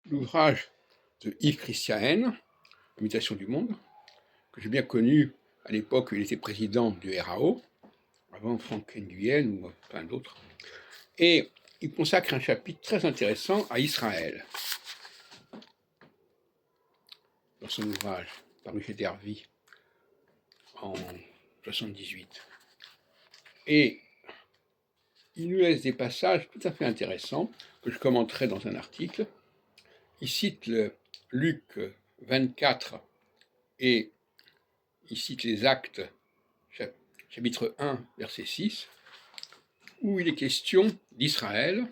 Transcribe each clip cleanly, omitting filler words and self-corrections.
l'ouvrage de Yves Christiaen, Mutation du monde, que j'ai bien connu à l'époque où il était président du RAO, avant Franck Nguyen ou plein d'autres. Et il consacre un chapitre très intéressant à Israël, dans son ouvrage, paru chez Dervy en 78. Et il nous laisse des passages tout à fait intéressants que je commenterai dans un article. Il cite le Luc 24 et il cite les Actes, chapitre 1, verset 6, où il est question d'Israël.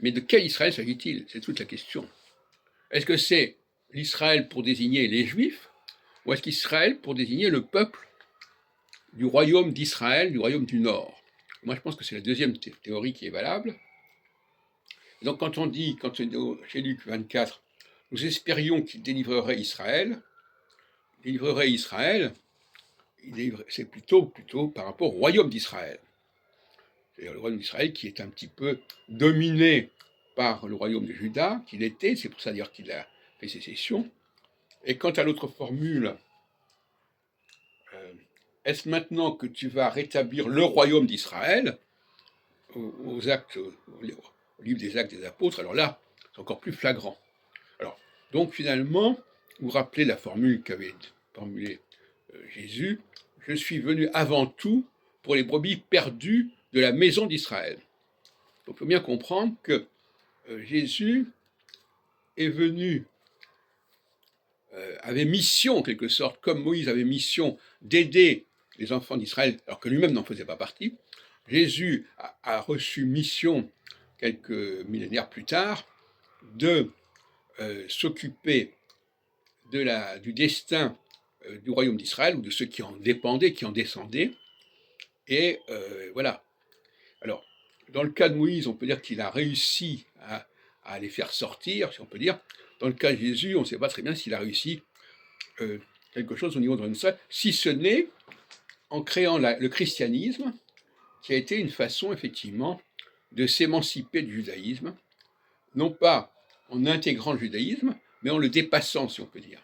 Mais de quel Israël s'agit-il? C'est toute la question. Est-ce que c'est l'Israël pour désigner les Juifs, ou est-ce qu'Israël pour désigner le peuple du royaume d'Israël, du royaume du Nord? Moi, je pense que c'est la deuxième théorie qui est valable. Et donc, quand on dit chez Luc 24, nous espérions qu'il délivrerait Israël, c'est plutôt par rapport au royaume d'Israël. C'est-à-dire le royaume d'Israël qui est un petit peu dominé par le royaume de Juda, qu'il était, c'est pour ça dire qu'il a fait sécession. Et quant à l'autre formule, est-ce maintenant que tu vas rétablir le royaume d'Israël, au livre des Actes des Apôtres, alors là, c'est encore plus flagrant. Alors, donc finalement, vous vous rappelez la formule qu'avait formulée Jésus, je suis venu avant tout pour les brebis perdues de la maison d'Israël. Donc il faut bien comprendre que Jésus est venu, avait mission en quelque sorte, comme Moïse avait mission d'aider les enfants d'Israël, alors que lui-même n'en faisait pas partie. Jésus a reçu mission, quelques millénaires plus tard, de s'occuper du destin du royaume d'Israël, ou de ceux qui en dépendaient, qui en descendaient. Et voilà. Alors, dans le cas de Moïse, on peut dire qu'il a réussi à les faire sortir, si on peut dire. Dans le cas de Jésus, on ne sait pas très bien s'il a réussi quelque chose au niveau de Israël, si ce n'est en créant le christianisme, qui a été une façon, effectivement, de s'émanciper du judaïsme, non pas en intégrant le judaïsme, mais en le dépassant, si on peut dire.